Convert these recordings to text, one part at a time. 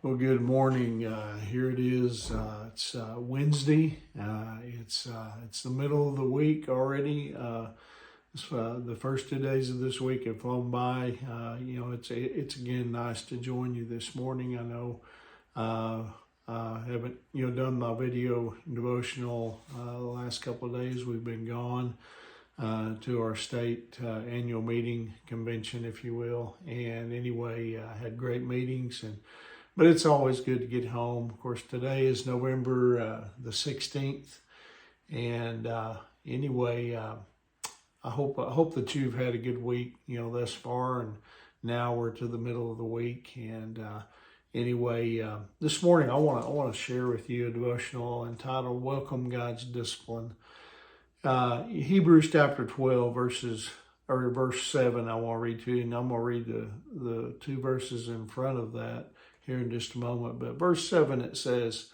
Well, good morning. Here it is. It's Wednesday. It's the middle of the week already. The first 2 days of this week have flown by. It's again nice to join you this morning. I know haven't done my video devotional the last couple of days. We've been gone to our state annual meeting convention, if you will. And anyway, had great meetings but it's always good to get home. Of course, today is November the 16th. And I hope that you've had a good week, thus far. And now we're to the middle of the week. And this morning I want to share with you a devotional entitled "Welcome God's Discipline." Hebrews chapter 12, verse 7. I want to read to you, and I'm going to read the two verses in front of that here in just a moment. But verse 7, it says,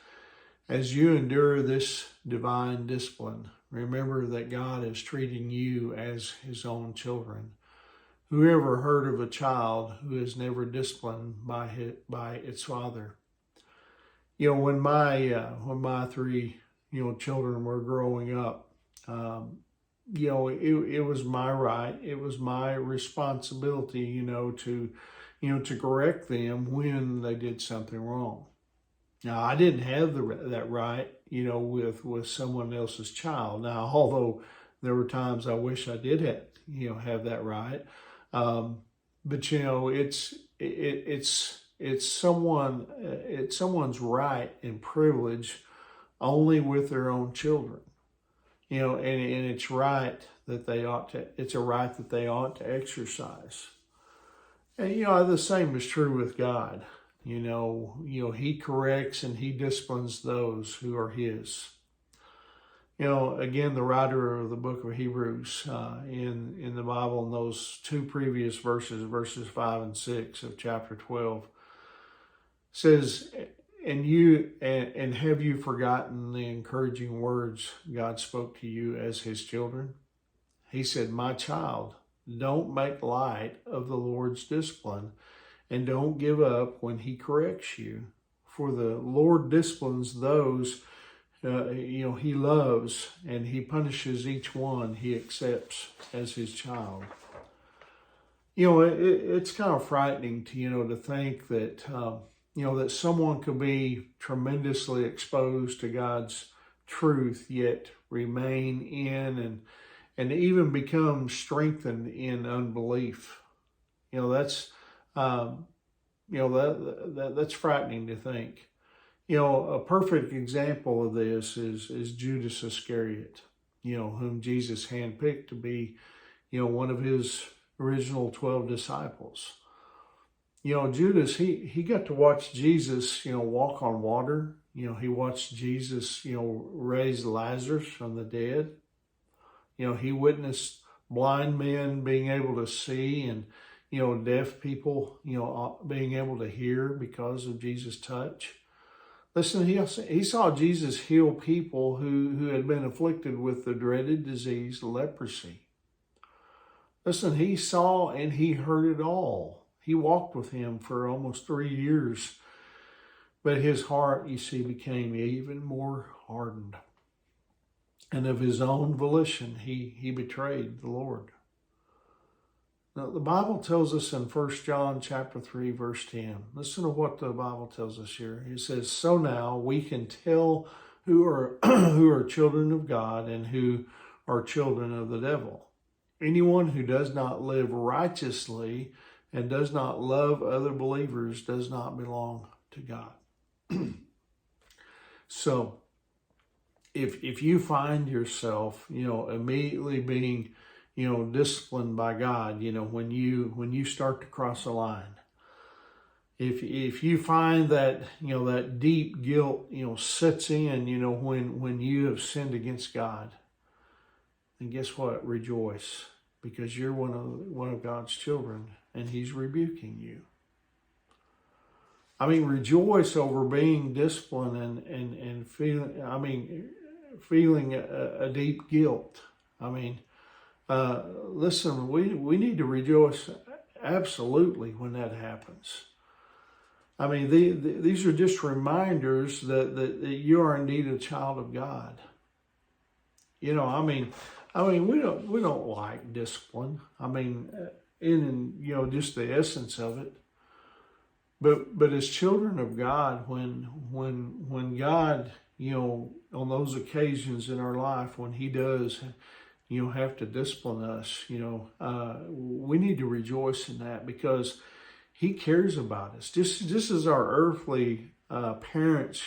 "As you endure this divine discipline, remember that God is treating you as his own children. Whoever heard of a child who is never disciplined by its father?" When my three children were growing up, it was my right, it was my responsibility, to correct them when they did something wrong. Now, I didn't have that right, with someone else's child. Now, although there were times I wish I did have that right, but it's someone's right and privilege only with their own children, and it's right that it's a right that they ought to exercise. And the same is true with God. He corrects and he disciplines those who are his. Again, the writer of the book of Hebrews in the Bible, in those two previous verses 5 and 6 of chapter 12, says, and have you forgotten the encouraging words God spoke to you as his children? He said, "My child, don't make light of the Lord's discipline, and don't give up when he corrects you. For the Lord disciplines those he loves, and he punishes each one he accepts as his child." It's kind of frightening to think that that someone could be tremendously exposed to God's truth, yet remain in and even become strengthened in unbelief. That's that's frightening to think. A perfect example of this is Judas Iscariot, whom Jesus handpicked to be, one of his original 12 disciples. Judas, he got to watch Jesus, walk on water. He watched Jesus, raise Lazarus from the dead. He witnessed blind men being able to see, and, deaf people, being able to hear because of Jesus' touch. Listen, he saw Jesus heal people who had been afflicted with the dreaded disease, leprosy. Listen, he saw and he heard it all. He walked with him for almost 3 years, but his heart, became even more hardened. And of his own volition, he betrayed the Lord. Now, the Bible tells us in 1 John chapter 3, verse 10. Listen to what the Bible tells us here. It says, "So now we can tell who are who are children of God and who are children of the devil. Anyone who does not live righteously and does not love other believers does not belong to God." So, if you find yourself, immediately being, disciplined by God, when you start to cross a line, if you find that, that deep guilt, sets in, when you have sinned against God, then guess what? Rejoice, because you're one of God's children, and he's rebuking you. Rejoice over being disciplined and feeling a deep guilt. Listen, we need to rejoice absolutely when that happens. I mean, these are just reminders that you are indeed a child of God. We don't like discipline. I mean, just the essence of it. But as children of God, when God, on those occasions in our life when He does, have to discipline us, we need to rejoice in that because He cares about us. Just as our earthly parents,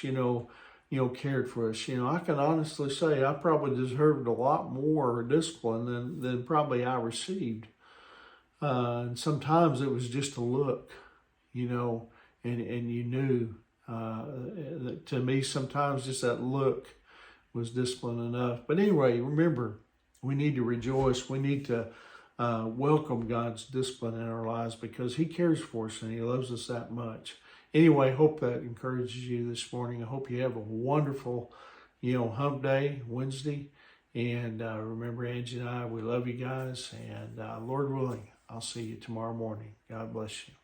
cared for us. I can honestly say I probably deserved a lot more discipline than probably I received. And sometimes it was just a look, and you knew. To me, sometimes just that look was discipline enough. But anyway, remember, we need to rejoice. We need to welcome God's discipline in our lives because He cares for us and He loves us that much. Anyway, hope that encourages you this morning. I hope you have a wonderful, hump day, Wednesday. And remember, Angie and I, we love you guys. And Lord willing, I'll see you tomorrow morning. God bless you.